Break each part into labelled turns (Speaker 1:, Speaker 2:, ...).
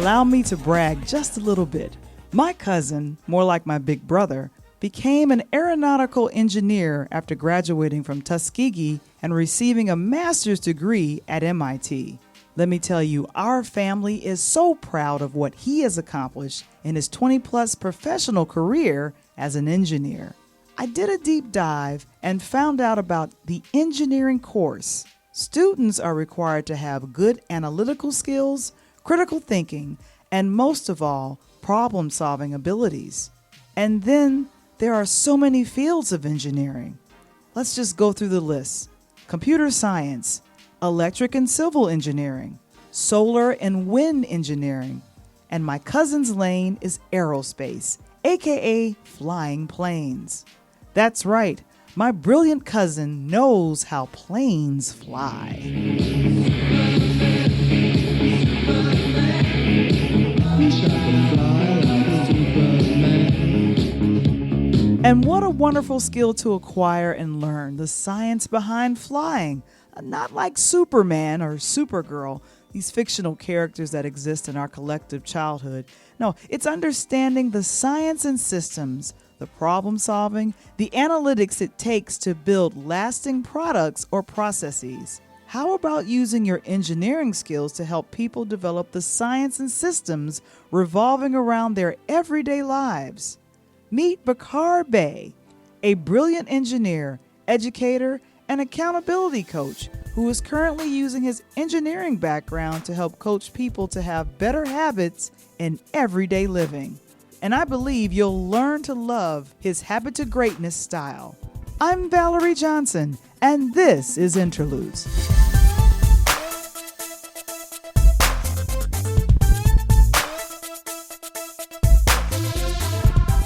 Speaker 1: Allow me to brag just a little bit. My cousin, more like my big brother, became an aeronautical engineer after graduating from Tuskegee and receiving a master's degree at MIT. Let me tell you, our family is so proud of what he has accomplished in his 20-plus professional career as an engineer. I did a deep dive and found out about the engineering course. Students are required to have good analytical skills, critical thinking, and most of all, problem-solving abilities. And then there are so many fields of engineering. Let's just go through the list. Computer science, electric and civil engineering, solar and wind engineering, and my cousin's lane is aerospace, aka flying planes. That's right, my brilliant cousin knows how planes fly. And what a wonderful skill to acquire and learn, the science behind flying. Not like Superman or Supergirl, these fictional characters that exist in our collective childhood. No, it's understanding the science and systems, the problem solving, the analytics it takes to build lasting products or processes. How about using your engineering skills to help people develop the science and systems revolving around their everyday lives? Meet Bakar Bey, a brilliant engineer, educator, and accountability coach who is currently using his engineering background to help coach people to have better habits in everyday living. And I believe you'll learn to love his Habit to Greatness style. I'm Valerie Johnson, and this is Interludes.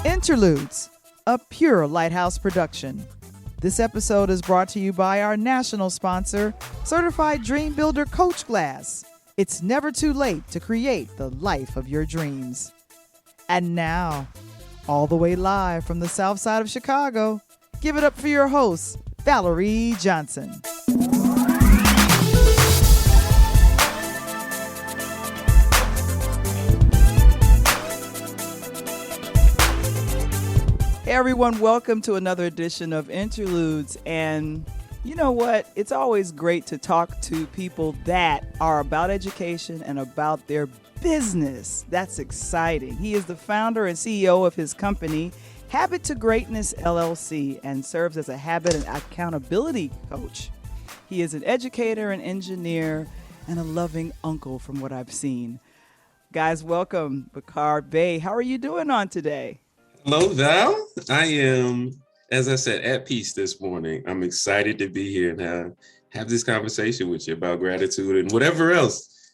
Speaker 1: Interludes, a pure Lighthouse production. This episode is brought to you by our national sponsor, Certified Dream Builder Coach Glass. It's never too late to create the life of your dreams. And now, all the way live from the south side of Chicago, give it up for your host, Valerie Johnson. Hey everyone, welcome to another edition of Interludes. And you know what? It's always great to talk to people that are about education and about their business. That's exciting. He is the founder and CEO of his company, Habit to Greatness LLC, and serves as a habit and accountability coach. He is an educator, an engineer, and a loving uncle from what I've seen. Guys, welcome, Bakar Bey. How are you doing on today?
Speaker 2: Hello, Val. I am, as I said, at peace this morning. I'm excited to be here and have this conversation with you about gratitude and whatever else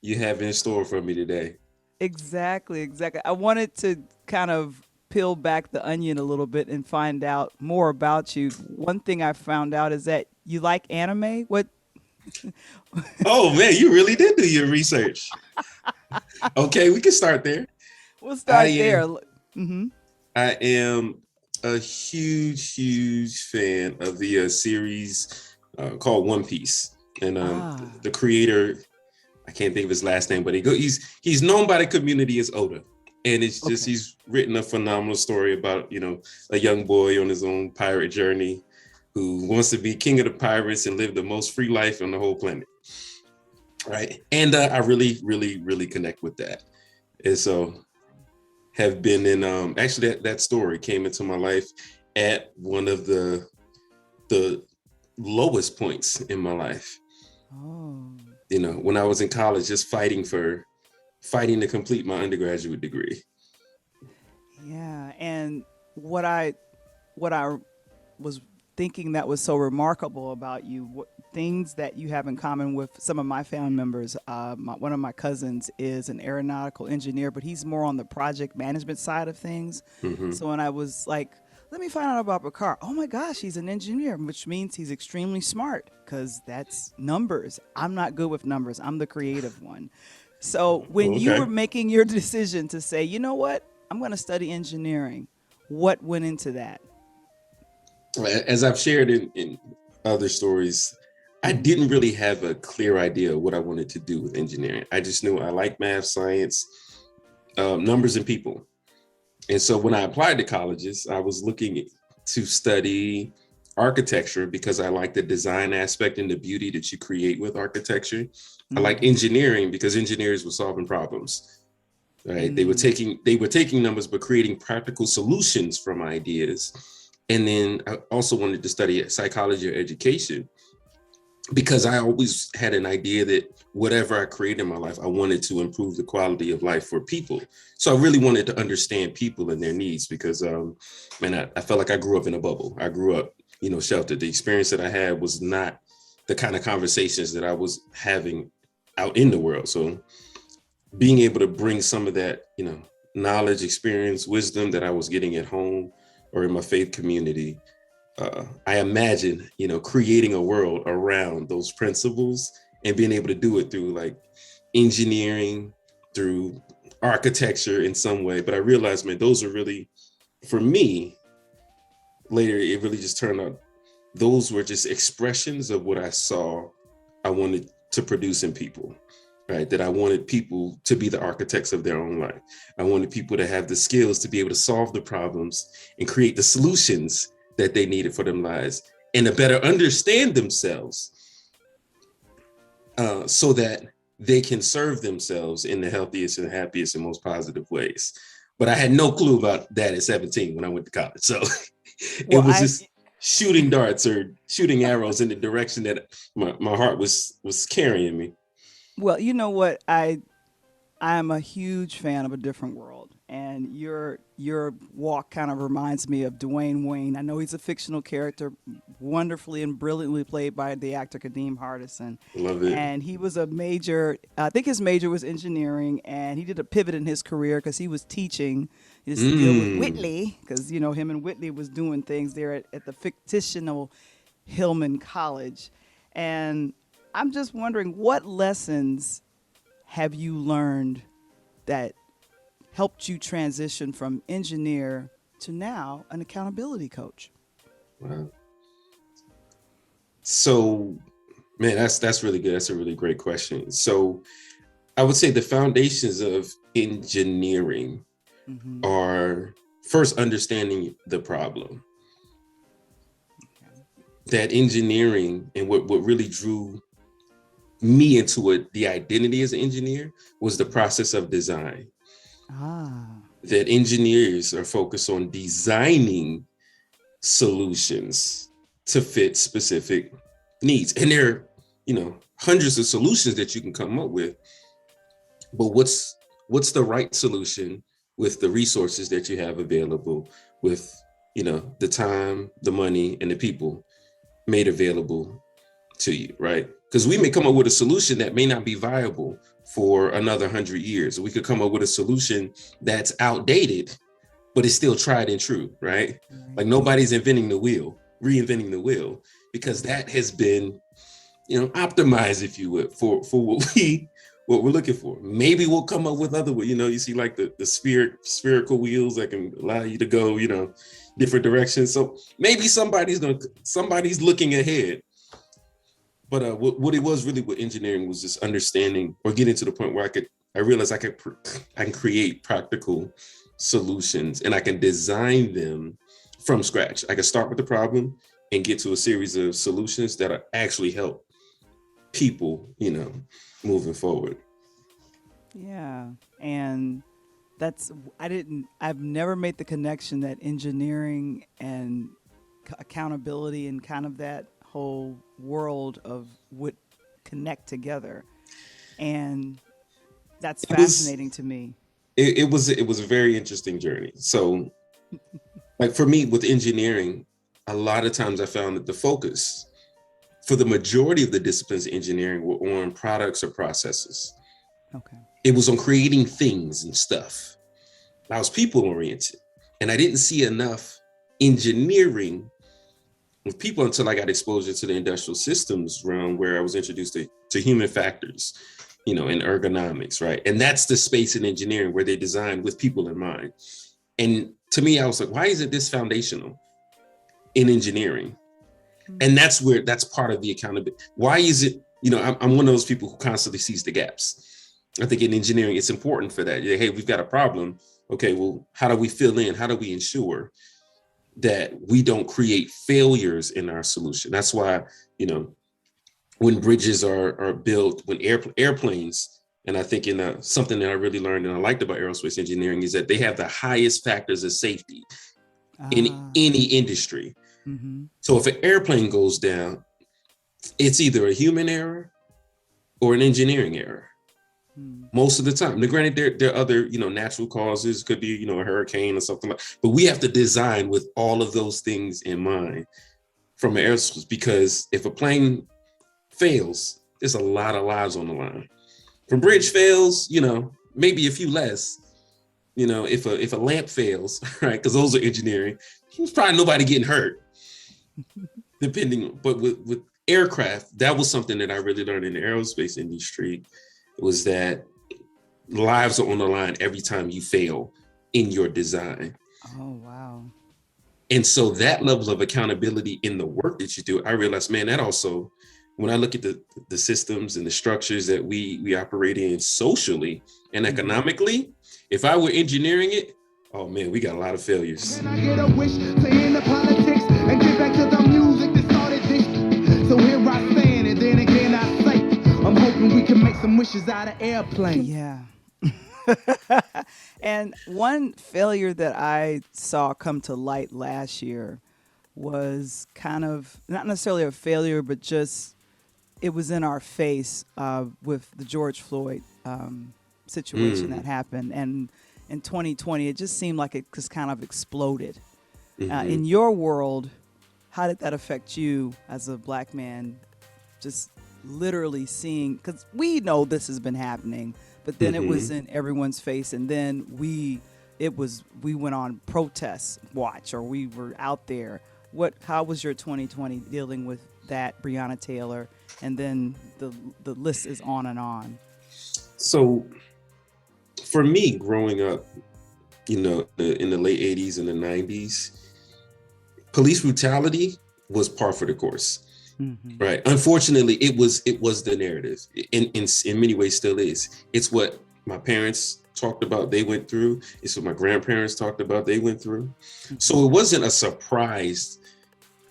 Speaker 2: you have in store for me today.
Speaker 1: Exactly. I wanted to kind of peel back the onion a little bit and find out more about you. One thing I found out is that you like anime. What?
Speaker 2: Oh, man, you really did do your research. Okay, we can start there.
Speaker 1: We'll start there.
Speaker 2: Mm-hmm. I am a huge fan of the series called One Piece, and the creator, I can't think of his last name, but he's known by the community as Oda, and it's just he's written a phenomenal story about a young boy on his own pirate journey who wants to be king of the pirates and live the most free life on the whole planet, right? And I really connect with that, and so have been in actually that story came into my life at one of the lowest points in my life. When I was in college, just fighting to complete my undergraduate degree.
Speaker 1: Yeah, and what I was thinking that was so remarkable about you, things that you have in common with some of my family members. One of my cousins is an aeronautical engineer, but he's more on the project management side of things. Mm-hmm. So when I was like, let me find out about Bakar. Oh my gosh, he's an engineer, which means he's extremely smart because that's numbers. I'm not good with numbers. I'm the creative one. So when you were making your decision to say, you know what, I'm going to study engineering, what went into that?
Speaker 2: As I've shared in other stories, I didn't really have a clear idea of what I wanted to do with engineering. I just knew I liked math, science, numbers, and people. And so when I applied to colleges, I was looking to study architecture because I like the design aspect and the beauty that you create with architecture. I like engineering because engineers were solving problems, right? They were taking numbers, but creating practical solutions from ideas. And then I also wanted to study psychology or education because I always had an idea that whatever I create in my life, I wanted to improve the quality of life for people. So I really wanted to understand people and their needs because, I felt like I grew up in a bubble. I grew up, sheltered. The experience that I had was not the kind of conversations that I was having out in the world. So being able to bring some of that, knowledge, experience, wisdom that I was getting at home or in my faith community, I imagine, creating a world around those principles and being able to do it through like engineering, through architecture in some way. But I realized, man, those are really, for me, later, it really just turned out, those were just expressions of what I saw I wanted to produce in people, right? That I wanted people to be the architects of their own life. I wanted people to have the skills to be able to solve the problems and create the solutions that they needed for their lives and to better understand themselves so that they can serve themselves in the healthiest and happiest and most positive ways. But I had no clue about that at 17 when I went to college. So it was just shooting darts or shooting arrows in the direction that my heart was carrying me.
Speaker 1: Well, you know what? I'm a huge fan of A Different World, and your walk kind of reminds me of Dwayne Wayne. I know he's a fictional character, wonderfully and brilliantly played by the actor Kadeem Hardison.
Speaker 2: Love it.
Speaker 1: And he was a major. I think his major was engineering, and he did a pivot in his career because he was teaching his deal with Whitley, because him and Whitley was doing things there at the fictional Hillman College, and I'm just wondering what lessons have you learned that helped you transition from engineer to now an accountability coach?
Speaker 2: Wow. So, man, that's really good. That's a really great question. So I would say the foundations of engineering are first understanding the problem. That engineering and what really drew me into it, the identity as an engineer, was the process of design. That engineers are focused on designing solutions to fit specific needs. And there are, hundreds of solutions that you can come up with. But what's the right solution with the resources that you have available, with, the time, the money, and the people made available to you, right? Because we may come up with a solution that may not be viable for another 100 years. We could come up with a solution that's outdated, but it's still tried and true, right? Like nobody's reinventing the wheel, because that has been, optimized, if you would, for what we're looking for. Maybe we'll come up with other, you see like the spherical wheels that can allow you to go, different directions. So maybe somebody's looking ahead. But what it was really with engineering was just understanding or getting to the point where I realized I can create practical solutions and I can design them from scratch. I can start with the problem and get to a series of solutions that actually help people, moving forward.
Speaker 1: Yeah. And I've never made the connection that engineering and accountability and kind of that whole world of would connect together. And that's fascinating to me.
Speaker 2: It was a very interesting journey. So like for me with engineering, a lot of times I found that the focus for the majority of the disciplines of engineering were on products or processes.
Speaker 1: Okay.
Speaker 2: It was on creating things and stuff. I was people oriented, and I didn't see enough engineering with people until I got exposure to the industrial systems realm, where I was introduced to human factors, and ergonomics, right? And that's the space in engineering where they design with people in mind. And to me, I was like, why isn't this foundational in engineering? And that's part of the accountability. Why is it, I'm one of those people who constantly sees the gaps. I think in engineering, it's important for that. Hey, we've got a problem. Okay, well, how do we fill in? How do we ensure that we don't create failures in our solution? That's why, when bridges are built, when airplanes, and I think something that I really learned and I liked about aerospace engineering is that they have the highest factors of safety in any industry. Mm-hmm. So if an airplane goes down, it's either a human error or an engineering error. Most of the time. Now, granted, there are other, natural causes. Could be, a hurricane or something like. But we have to design with all of those things in mind from an aerospace, because if a plane fails, there's a lot of lives on the line. If a bridge fails, maybe a few less. If a lamp fails, right? Because those are engineering. There's probably nobody getting hurt. Depending, but with aircraft, that was something that I really learned in the aerospace industry. Was that lives are on the line every time you fail in your design.
Speaker 1: Oh, wow.
Speaker 2: And so that level of accountability in the work that you do, I realized, man, that also, when I look at the systems and the structures that we operate in socially and economically, if I were engineering it, oh man, we got a lot of failures. Can I get a wish to end the politics and get back to the music that started this? So here I stand, and then again I say, I'm hoping we can make some wishes out of airplanes.
Speaker 1: Yeah. And one failure that I saw come to light last year was kind of not necessarily a failure, but just it was in our face with the George Floyd situation that happened. And in 2020, it just seemed like it just kind of exploded. In your world, how did that affect you as a Black man, just literally seeing, because we know this has been happening, but then it was in everyone's face, and then we went on protest watch, or we were out there. How was your 2020 dealing with that, Breonna Taylor, and then the list is on and on? So
Speaker 2: for me, growing up, in the late 80s and the 90s, police brutality was par for the course. Right. Unfortunately, it was the narrative. In many ways still is. It's what my parents talked about they went through. It's what my grandparents talked about they went through. So it wasn't a surprise.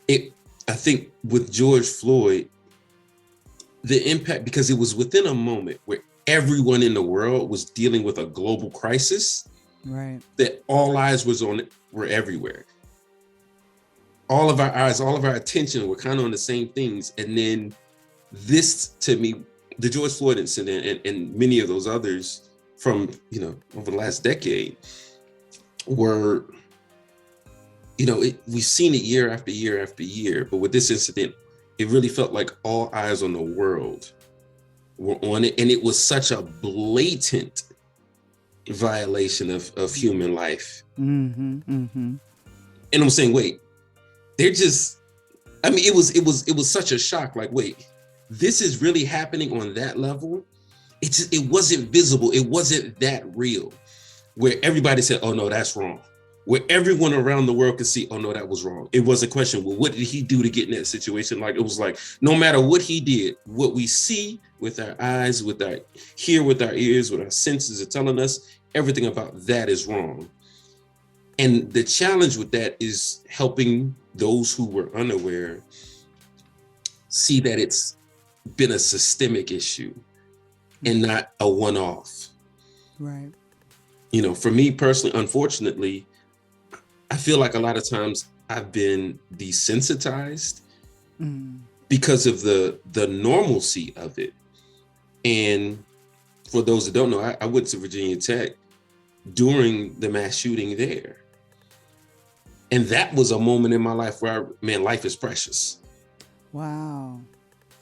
Speaker 2: I think with George Floyd, the impact, because it was within a moment where everyone in the world was dealing with a global crisis, right? That all eyes were everywhere. All of our eyes, all of our attention were kind of on the same things. And then this, to me, the George Floyd incident and many of those others from, over the last decade were, we've seen it year after year after year. But with this incident, it really felt like all eyes on the world were on it. And it was such a blatant violation of human life. And I'm saying, wait, it was such a shock. Like, wait, this is really happening on that level. It wasn't visible. It wasn't that real, where everybody said, oh no, that's wrong. Where everyone around the world could see, oh no, that was wrong. It was a question, well, what did he do to get in that situation? Like, it was like, no matter what he did, what we see with our eyes, hear with our ears, with our senses are telling us, everything about that is wrong. And the challenge with that is helping those who were unaware see that it's been a systemic issue and not a one-off.
Speaker 1: Right.
Speaker 2: For me personally, unfortunately, I feel like a lot of times I've been desensitized because of the normalcy of it. And for those that don't know, I went to Virginia Tech during the mass shooting there. And that was a moment in my life where, life is precious.
Speaker 1: Wow.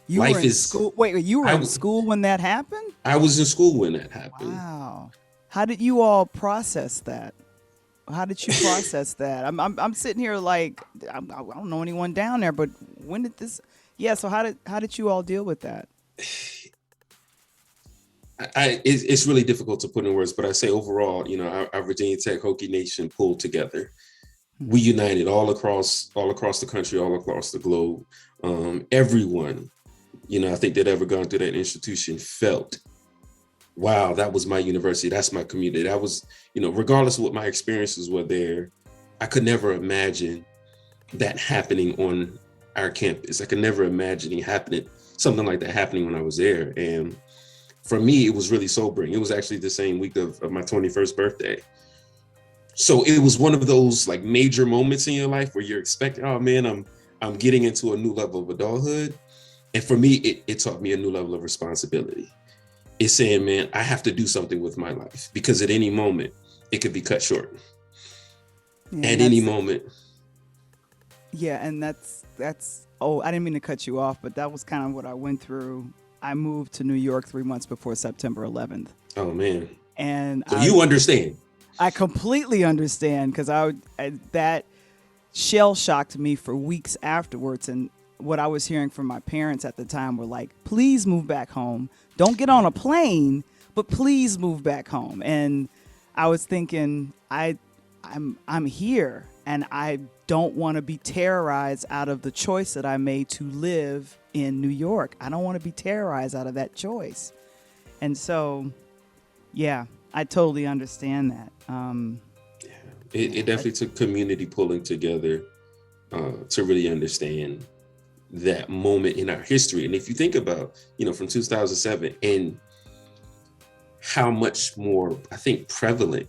Speaker 1: You were in school? Wait, you were in school when that happened?
Speaker 2: I was in school when that happened.
Speaker 1: Wow. How did you all process that? How did you process that? I'm sitting here like, I don't know anyone down there, but when did this? Yeah. So how did you all deal with that?
Speaker 2: It's really difficult to put in words, but I say overall, our Virginia Tech Hokie Nation pulled together. we united all across the country, all across the globe. Everyone, I think that ever gone through that institution felt, wow, that was my university. That's my community. That was, regardless of what my experiences were there, I could never imagine that happening on our campus. I could never imagine something like that happening when I was there. And for me, it was really sobering. It was actually the same week of my 21st birthday. So it was one of those like major moments in your life where you're expecting, oh man, I'm getting into a new level of adulthood. And for me, it taught me a new level of responsibility. It's saying, man, I have to do something with my life because at any moment it could be cut short.
Speaker 1: Yeah,
Speaker 2: at any moment.
Speaker 1: Yeah, and that's I didn't mean to cut you off, but that was kind of what I went through. I moved to New York 3 months before September 11th.
Speaker 2: Oh man.
Speaker 1: And
Speaker 2: so you understand.
Speaker 1: I completely understand, because that shell shocked me for weeks afterwards. And what I was hearing from my parents at the time were like, please move back home. Don't get on a plane, but please move back home. And I was thinking, I'm here, and I don't want to be terrorized out of the choice that I made to live in New York. I don't want to be terrorized out of that choice. And so, yeah, I totally understand that.
Speaker 2: It definitely took community pulling together to really understand that moment in our history. And if you think about, from 2007 and how much more, I think, prevalent,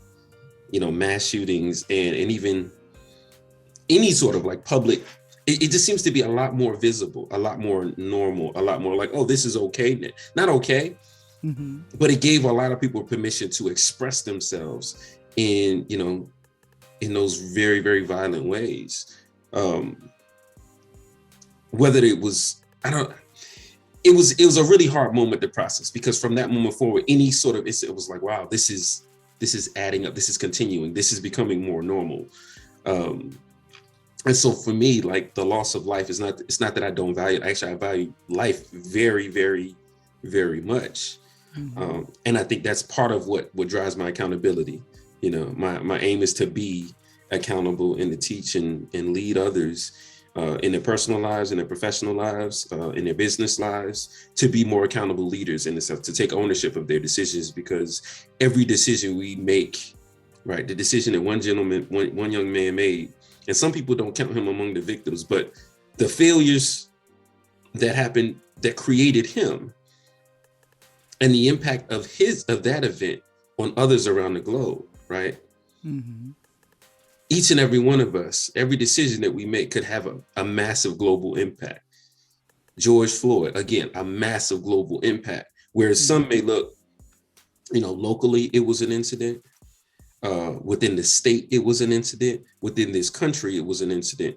Speaker 2: mass shootings and even any sort of like public, it just seems to be a lot more visible, a lot more normal, a lot more like, oh, this is okay. Not okay, but it gave a lot of people permission to express themselves in those very, very violent ways. Whether it was, it was a really hard moment to process, because from that moment forward, any sort of, it was like, wow, this is adding up. This is continuing. This is becoming more normal. And so for me, like, the loss of life it's not that I don't value it. Actually, I value life very, very, very much. And I think that's part of what drives my accountability. My aim is to be accountable and to teach and lead others in their personal lives, in their professional lives, in their business lives, to be more accountable leaders in the sense, to take ownership of their decisions, because every decision we make, right, the decision that one young man made, and some people don't count him among the victims, but the failures that happened that created him and the impact of that event on others around the globe, right? Each and every one of us, every decision that we make could have a massive global impact. George Floyd, again, a massive global impact. Whereas some may look, locally, it was an incident. Within the state, it was an incident. Within this country, it was an incident.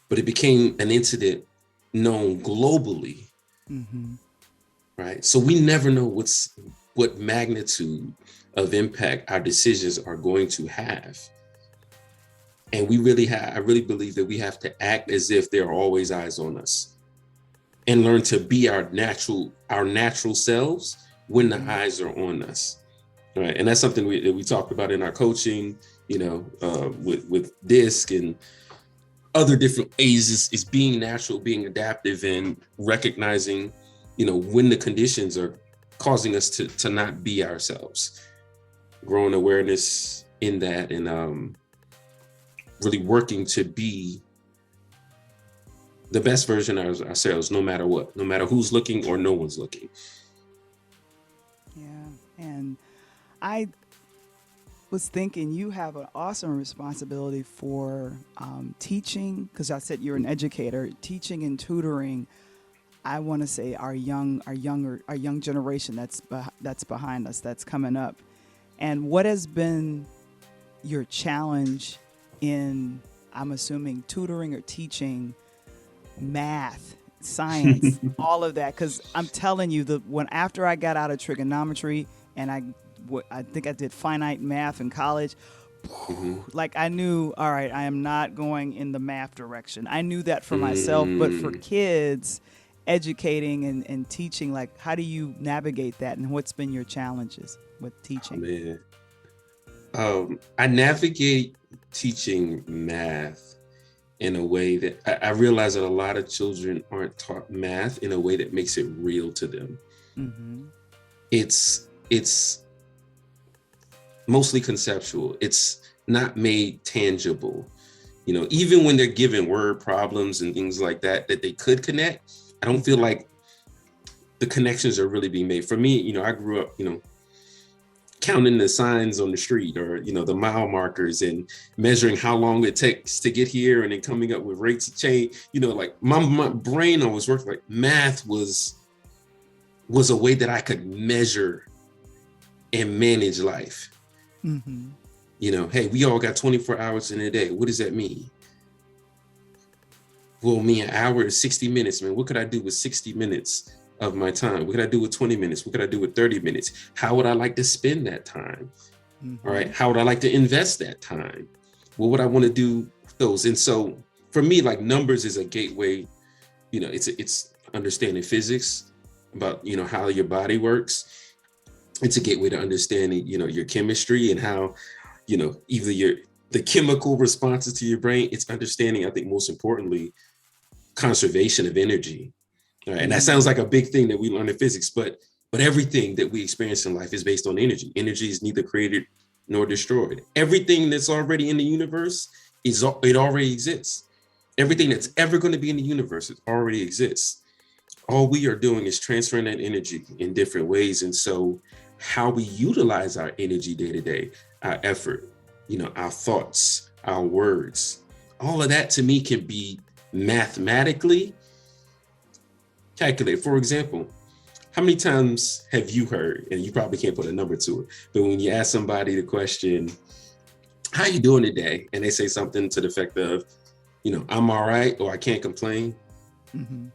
Speaker 2: But it became an incident known globally. Right? So we never know what magnitude of impact our decisions are going to have. And I really believe that we have to act as if there are always eyes on us, and learn to be our natural selves when the eyes are on us. Right. And that's something that we talked about in our coaching, with DISC and other different ways, is being natural, being adaptive, and recognizing, when the conditions are causing us to not be ourselves, growing awareness in that, and really working to be the best version of ourselves, no matter what, no matter who's looking or no one's looking.
Speaker 1: Yeah. And I was thinking you have an awesome responsibility for teaching, because I said you're an educator, teaching and tutoring. I want to say our young generation that's behind us, that's coming up. And what has been your challenge in, I'm assuming, tutoring or teaching math, science, all of that? Because I'm telling you, after I got out of trigonometry and I think I did finite math in college, like, I knew, all right, I am not going in the math direction. I knew that for myself, but for kids, educating and teaching, like, how do you navigate that, and what's been your challenges with teaching?
Speaker 2: I navigate teaching math in a way that I realize that a lot of children aren't taught math in a way that makes it real to them. Mm-hmm. It's mostly conceptual. It's not made tangible. You know, even when they're given word problems and things like that they could connect, I don't feel like the connections are really being made. For me, you know, I grew up, you know, counting the signs on the street, or, you know, the mile markers, and measuring how long it takes to get here, and then coming up with rates of change. You know, like my brain always worked like math was a way that I could measure and manage life. Mm-hmm. You know, hey, we all got 24 hours in a day. What does that mean? Well, me, an hour is 60 minutes, man. What could I do with 60 minutes of my time? What could I do with 20 minutes? What could I do with 30 minutes? How would I like to spend that time? Mm-hmm. All right. How would I like to invest that time? What would I want to do with those? And so for me, like, numbers is a gateway. You know, it's understanding physics, about, you know, how your body works. It's a gateway to understanding, you know, your chemistry and how, you know, either the chemical responses to your brain. It's understanding, I think, most importantly, conservation of energy. All right. And that sounds like a big thing that we learn in physics, but everything that we experience in life is based on energy. Energy is neither created nor destroyed. Everything that's already in the universe it already exists. Everything that's ever going to be in the universe, it already exists. All we are doing is transferring that energy in different ways. And so how we utilize our energy day to day, our effort, you know, our thoughts, our words, all of that to me can be mathematically calculated. For example, how many times have you heard, and you probably can't put a number to it, but when you ask somebody the question, how you doing today? And they say something to the effect of, you know, I'm all right, or I can't complain.
Speaker 1: Mm-hmm.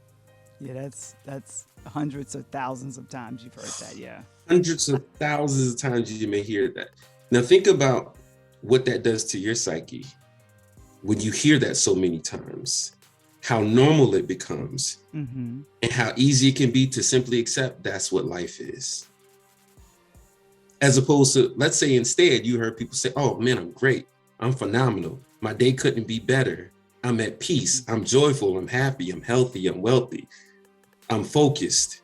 Speaker 1: Yeah, that's hundreds of thousands of times you've heard that. Yeah.
Speaker 2: Hundreds of thousands of times you may hear that. Now think about what that does to your psyche when you hear that so many times, how normal it becomes, mm-hmm. and how easy it can be to simply accept that's what life is. As opposed to, let's say instead you heard people say, oh man, I'm great. I'm phenomenal. My day couldn't be better. I'm at peace. I'm joyful. I'm happy. I'm healthy. I'm wealthy. I'm focused.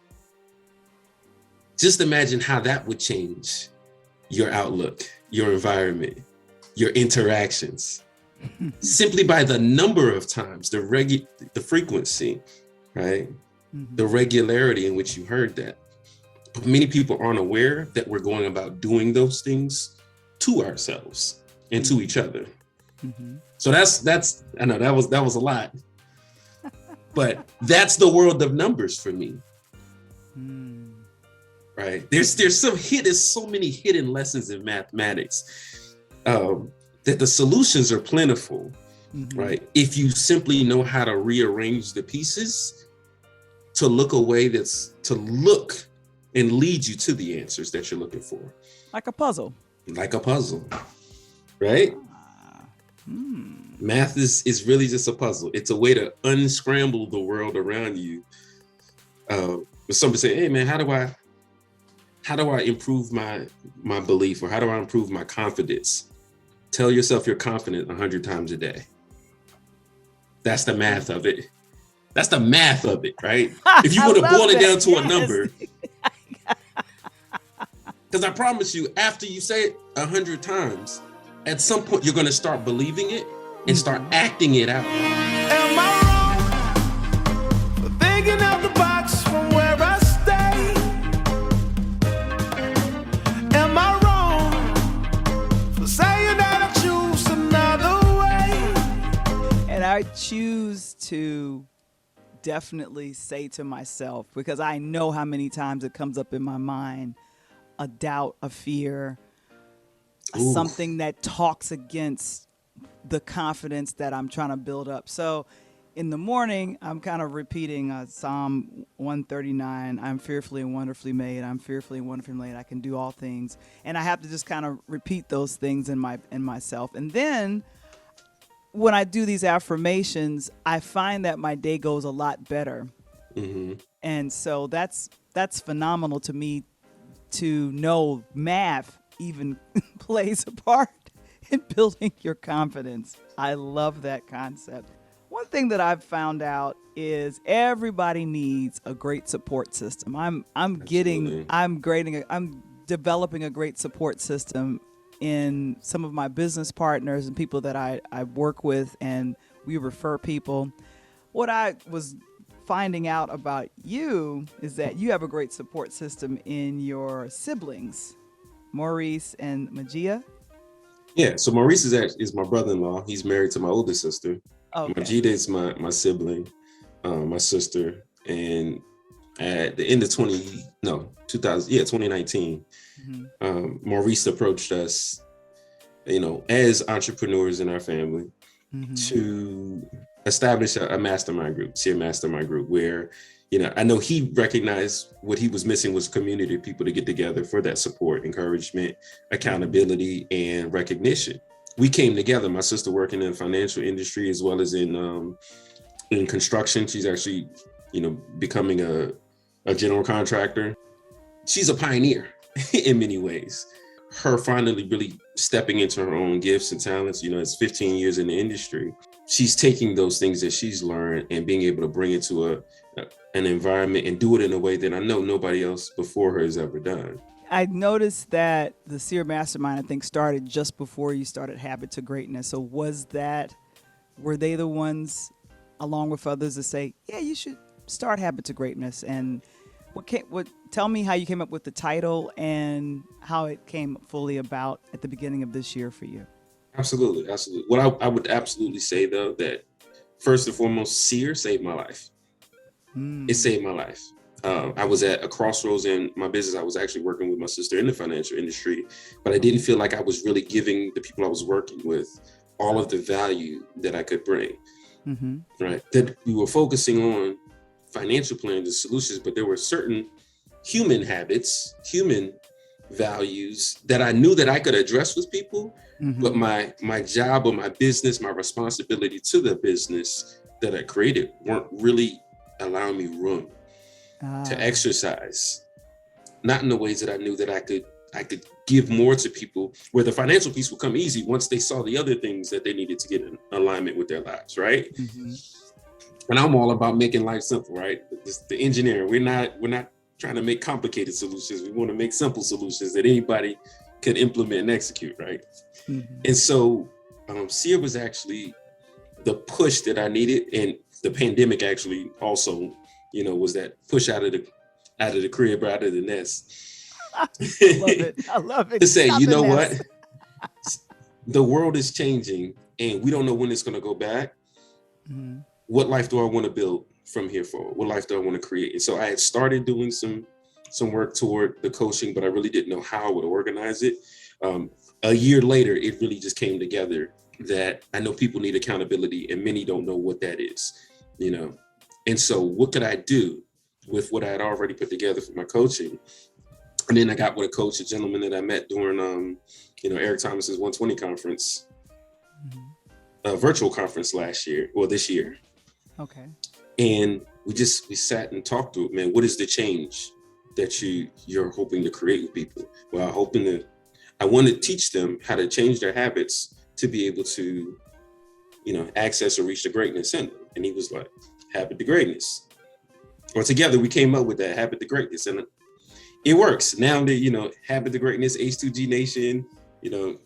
Speaker 2: Just imagine how that would change your outlook, your environment, your interactions, simply by the number of times, the frequency, right? Mm-hmm. The regularity in which you heard that. But many people aren't aware that we're going about doing those things to ourselves and to each other. Mm-hmm. So that's I know that was a lot, but that's the world of numbers for me. Right? There's so many hidden lessons in mathematics that the solutions are plentiful, mm-hmm. right? If you simply know how to rearrange the pieces to look a way that's to look and lead you to the answers that you're looking for.
Speaker 1: Like a puzzle.
Speaker 2: Like a puzzle, right? Math is really just a puzzle. It's a way to unscramble the world around you. Somebody say, hey man, how do I improve my belief, or how do I improve my confidence? Tell yourself you're confident 100 times a day. That's the math of it. That's the math of it, right? If you want to boil it down to a number, because I promise you, after you say it 100 times, at some point you're going to start believing it and start acting it out.
Speaker 3: Am I wrong for thinking out the box from where I stay? Am I wrong for saying that I choose another way?
Speaker 1: And I choose to definitely say to myself, because I know how many times it comes up in my mind, a doubt, a fear, something that talks against the confidence that I'm trying to build up. So in the morning, I'm kind of repeating Psalm 139. I'm fearfully and wonderfully made. I'm fearfully and wonderfully made. I can do all things. And I have to just kind of repeat those things in myself. And then when I do these affirmations, I find that my day goes a lot better. Mm-hmm. And so that's phenomenal to me, to know math even plays a part in building your confidence. I love that concept. One thing that I've found out is everybody needs a great support system. I'm developing a great support system in some of my business partners and people that I work with, and we refer people. What I was finding out about you is that you have a great support system in your siblings, Maurice and Magia.
Speaker 2: Yeah, so Maurice is my brother-in-law. He's married to my older sister.
Speaker 1: Okay.
Speaker 2: Majida is my sibling, my sister. And at the end of 2019, Maurice approached us, as entrepreneurs in our family, to establish a mastermind group, SEER mastermind group, where, I know he recognized what he was missing was a community of people to get together for that support, encouragement, accountability, and recognition. We came together, my sister working in the financial industry as well as in construction. She's actually, becoming a general contractor. She's a pioneer in many ways. Her finally really stepping into her own gifts and talents, it's 15 years in the industry. She's taking those things that she's learned and being able to bring it to an environment and do it in a way that I know nobody else before her has ever done.
Speaker 1: I noticed that the SEER Mastermind, I think, started just before you started Habit to Greatness. So were they the ones, along with others, to say, yeah, you should start Habit to Greatness? And tell me how you came up with the title and how it came fully about at the beginning of this year for you.
Speaker 2: Absolutely. What I would absolutely say, though, that first and foremost, SEER saved my life. It saved my life. I was at a crossroads in my business. I was actually working with my sister in the financial industry, but I didn't feel like I was really giving the people I was working with all of the value that I could bring. Right? That we were focusing on financial plans and solutions, but there were certain human habits, human values that I knew that I could address with people, but my job or my business, my responsibility to the business that I created weren't really allowing me room to exercise, not in the ways that I knew that I could give more to people, where the financial piece will come easy once they saw the other things that they needed to get in alignment with their lives, right? And I'm all about making life simple, right? The engineer, we're not trying to make complicated solutions. We want to make simple solutions that anybody could implement and execute, right? And so SEER was actually the push that I needed, and the pandemic actually also, was that push out of the crib or out of the nest.
Speaker 1: I love it.
Speaker 2: To say, you know what? The world is changing and we don't know when it's going to go back. What life do I want to build from here forward? What life do I want to create? And so I had started doing some work toward the coaching, but I really didn't know how I would organize it. A year later, it really just came together that I know people need accountability and many don't know what that is, And so what could I do with what I had already put together for my coaching? And then I got with a gentleman that I met during, Eric Thomas's 120 conference, a virtual conference this year. Okay. And we sat and talked through it, man. What is the change that you're hoping to create with people? Well, I want to teach them how to change their habits to be able to, access or reach the greatness in them. And he was like, Habit to Greatness. Or together we came up with that, Habit to Greatness. And it works. Now that, Habit to Greatness, H2G Nation,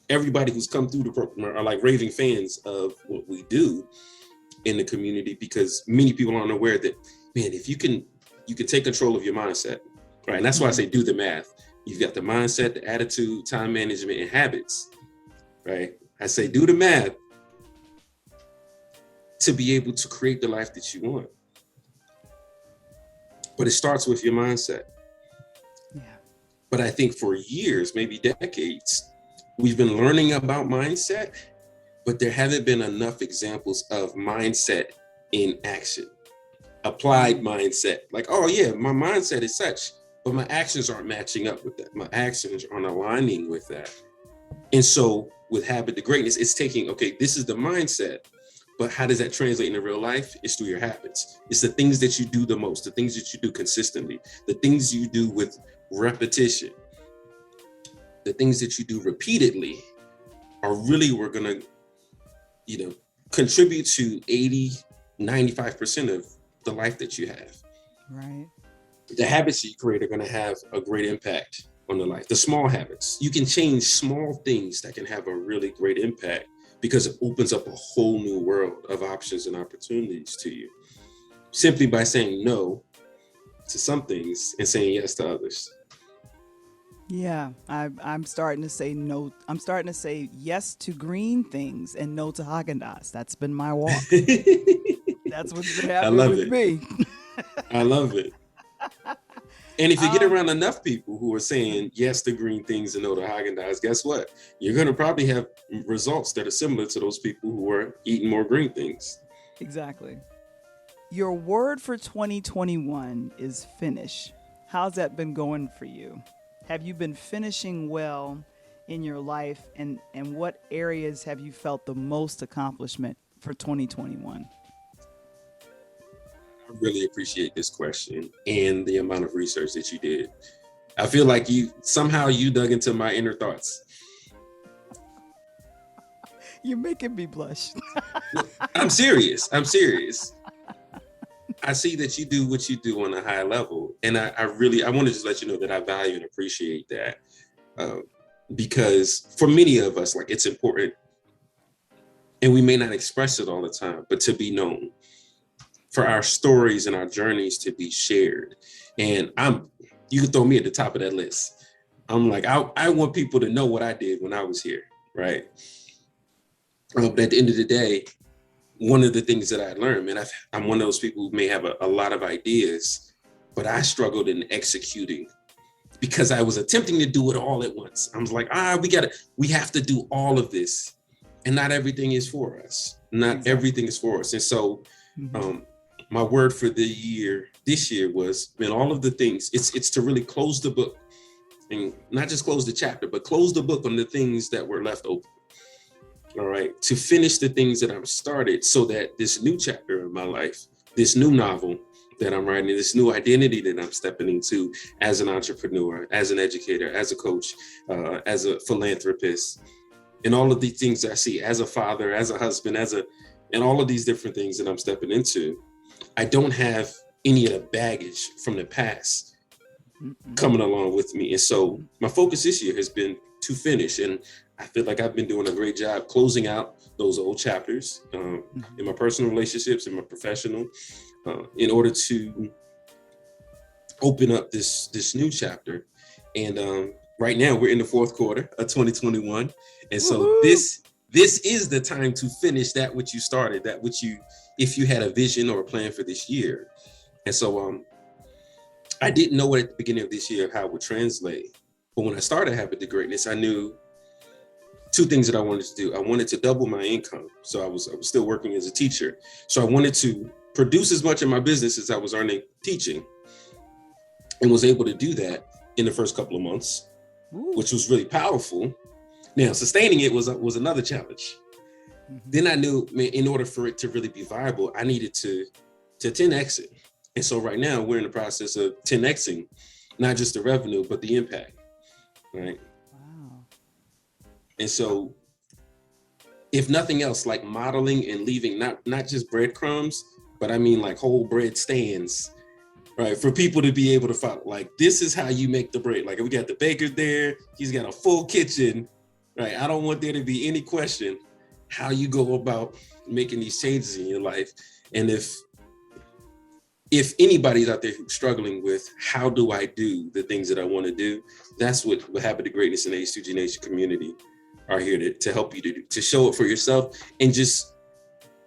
Speaker 2: everybody who's come through the program are like raving fans of what we do in the community, because many people aren't aware that, man, if you can take control of your mindset, right? And that's why I say do the math. You've got the mindset, the attitude, time management, and habits, right? I say do the math to be able to create the life that you want. But it starts with your mindset. Yeah. But I think for years, maybe decades, we've been learning about mindset, but there haven't been enough examples of mindset in action. Applied mindset. Like, oh yeah, my mindset is such, but my actions aren't matching up with that. My actions aren't aligning with that. And so with Habit to Greatness, it's taking, okay, this is the mindset, but how does that translate into real life? It's through your habits. It's the things that you do the most, the things that you do consistently, the things you do with repetition, the things that you do repeatedly are really were going to, contribute to 80-95% of the life that you have.
Speaker 1: Right.
Speaker 2: The habits you create are going to have a great impact on the life. The small habits, you can change small things that can have a really great impact because it opens up a whole new world of options and opportunities to you, simply by saying no to some things and saying yes to others.
Speaker 1: Yeah, I'm starting to say no. I'm starting to say yes to green things and no to Haagen-Dazs. That's been my walk. That's what's been
Speaker 2: I
Speaker 1: happening
Speaker 2: love
Speaker 1: with
Speaker 2: it.
Speaker 1: me.
Speaker 2: I love it. And if you get
Speaker 1: Um,
Speaker 2: around enough people who are saying yes to green things and no to Haagen-Dazs, guess what? You're going to probably have results that are similar to those people who are eating more green things.
Speaker 1: Exactly. Your word for 2021 is finish. How's that been going for you? Have you been finishing well in your life, and what areas have you felt the most accomplishment for 2021?
Speaker 2: I really appreciate this question and the amount of research that you did. I feel like you dug into my inner thoughts.
Speaker 1: You're making me blush.
Speaker 2: I'm serious. I see that you do what you do on a high level. And I want to just let you know that I value and appreciate that. Because for many of us, like, it's important, and we may not express it all the time, but to be known, for our stories and our journeys to be shared. And you can throw me at the top of that list. I'm like, I want people to know what I did when I was here, right? But at the end of the day, one of the things that I learned, man, I'm one of those people who may have a lot of ideas, but I struggled in executing because I was attempting to do it all at once. I was like, we have to do all of this. And not everything is for us. Everything is for us. And so my word for this year was, man, all of the things, it's to really close the book, and not just close the chapter, but close the book on the things that were left open. All right, to finish the things that I've started, so that this new chapter in my life, this new novel that I'm writing, this new identity that I'm stepping into as an entrepreneur, as an educator, as a coach, as a philanthropist, and all of these things I see as a father, as a husband, and all of these different things that I'm stepping into, I don't have any of the baggage from the past coming along with me. And so my focus this year has been to finish. And I feel like I've been doing a great job closing out those old chapters in my personal relationships, in my professional, in order to open up this new chapter. And right now we're in the fourth quarter of 2021. And so this is the time to finish that which you started, if you had a vision or a plan for this year. And so I didn't know at the beginning of this year how it would translate. But when I started Habit to Greatness, I knew two things that I wanted to do. I wanted to double my income. So I was still working as a teacher. So I wanted to produce as much of my business as I was earning teaching, and was able to do that in the first couple of months, which was really powerful. Now, sustaining it was another challenge. Then I knew, man, in order for it to really be viable, I needed to 10x it. And so right now we're in the process of 10xing, not just the revenue, but the impact, right?
Speaker 1: Wow.
Speaker 2: And so if nothing else, like modeling and leaving not just breadcrumbs, but I mean like whole bread stands, right? For people to be able to follow, like, this is how you make the bread. Like, we got the baker there, he's got a full kitchen, right? I don't want there to be any question how you go about making these changes in your life. And if anybody's out there who's struggling with how do I do the things that I want to do, that's what Habit to Greatness and H2G Nation community are here to help you to do, to show it for yourself and just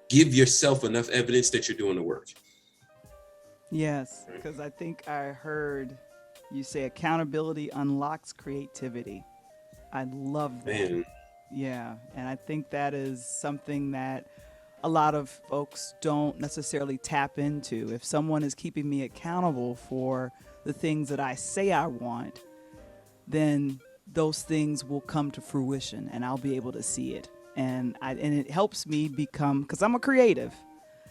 Speaker 2: give yourself enough evidence that you're doing the work.
Speaker 1: Yes, because I think I heard you say accountability unlocks creativity. I love that.
Speaker 2: Man.
Speaker 1: Yeah, and I think that is something that a lot of folks don't necessarily tap into. If someone is keeping me accountable for the things that I say I want, then those things will come to fruition and I'll be able to see it. And it helps me become, because I'm a creative.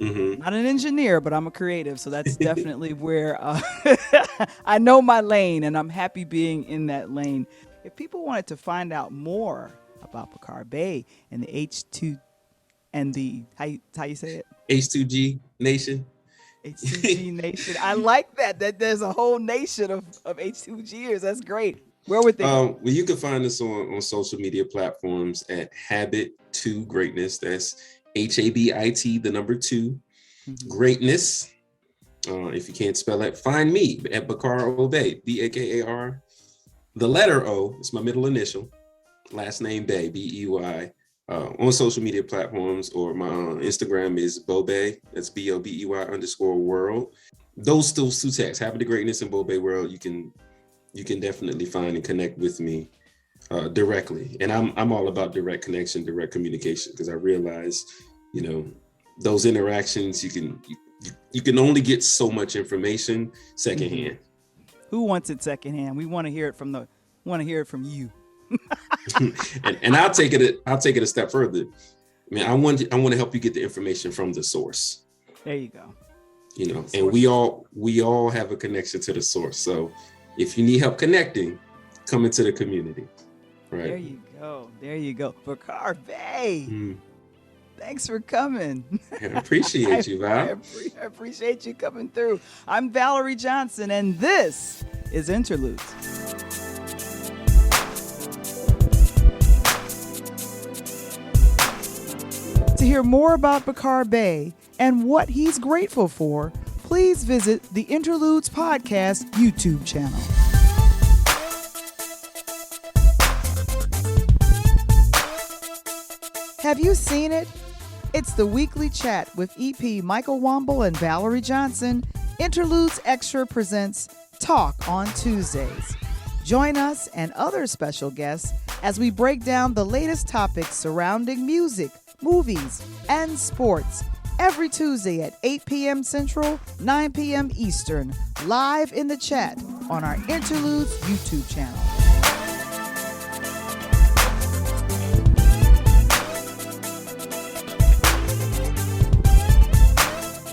Speaker 1: Not an engineer, but I'm a creative. So that's definitely where I know my lane, and I'm happy being in that lane. If people wanted to find out more about Bakar Bey and the H2 and the, how you say it?
Speaker 2: H2G Nation.
Speaker 1: H2G Nation. I like that. That there's a whole nation of H2Gers. That's great. Where would they go?
Speaker 2: Well, you can find us on social media platforms at Habit to Greatness. That's HABIT, the number 2, Greatness. If you can't spell it, find me at Bakar Obey, Bakar. The letter O, it's my middle initial. Last name Bey, Bey. On social media platforms, or my Instagram is Bobey. That's BOBEY_world. Those two tags, Habit to Greatness and Bobey World, you can definitely find and connect with me directly. And I'm all about direct connection, direct communication, because I realize, those interactions, you can only get so much information secondhand.
Speaker 1: Who wants it secondhand? We want to hear it from you.
Speaker 2: and I'll take it a step further. I mean, I want to help you get the information from the source.
Speaker 1: There you go.
Speaker 2: And we all have a connection to the source. So if you need help connecting, come into the community. Right.
Speaker 1: There you go. Bakar Bey. Thanks for coming.
Speaker 2: I appreciate you, Val.
Speaker 1: I appreciate you coming through. I'm Valerie Johnson, and this is Interludes. To hear more about Bakar Bey and what he's grateful for, please visit the Interludes Podcast YouTube channel. Have you seen it? It's the weekly chat with EP Michael Womble and Valerie Johnson. Interludes Extra presents Talk on Tuesdays. Join us and other special guests as we break down the latest topics surrounding music, movies, and sports every Tuesday at 8 p.m. Central, 9 p.m. Eastern, live in the chat on our Interludes YouTube channel.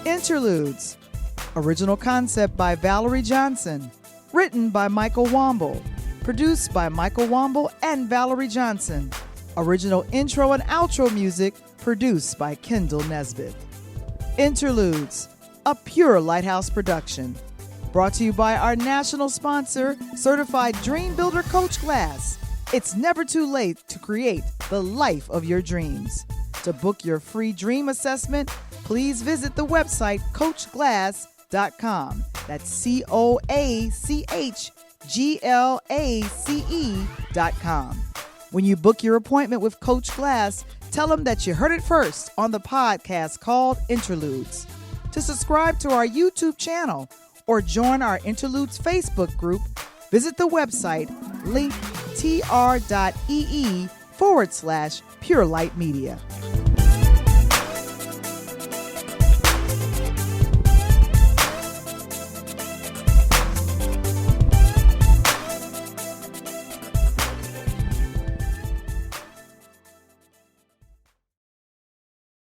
Speaker 1: Interludes. Original concept by Valerie Johnson. Written by Michael Womble. Produced by Michael Womble and Valerie Johnson. Original intro and outro music produced by Kendall Nesbitt. Interludes, a pure Lighthouse production. Brought to you by our national sponsor, Certified Dream Builder Coach Glass. It's never too late to create the life of your dreams. To book your free dream assessment, please visit the website coachglace.com. That's CoachGlace.com. When you book your appointment with Coach Glass, tell them that you heard it first on the podcast called Interludes. To subscribe to our YouTube channel or join our Interludes Facebook group, visit the website linktr.ee/Pure Light Media.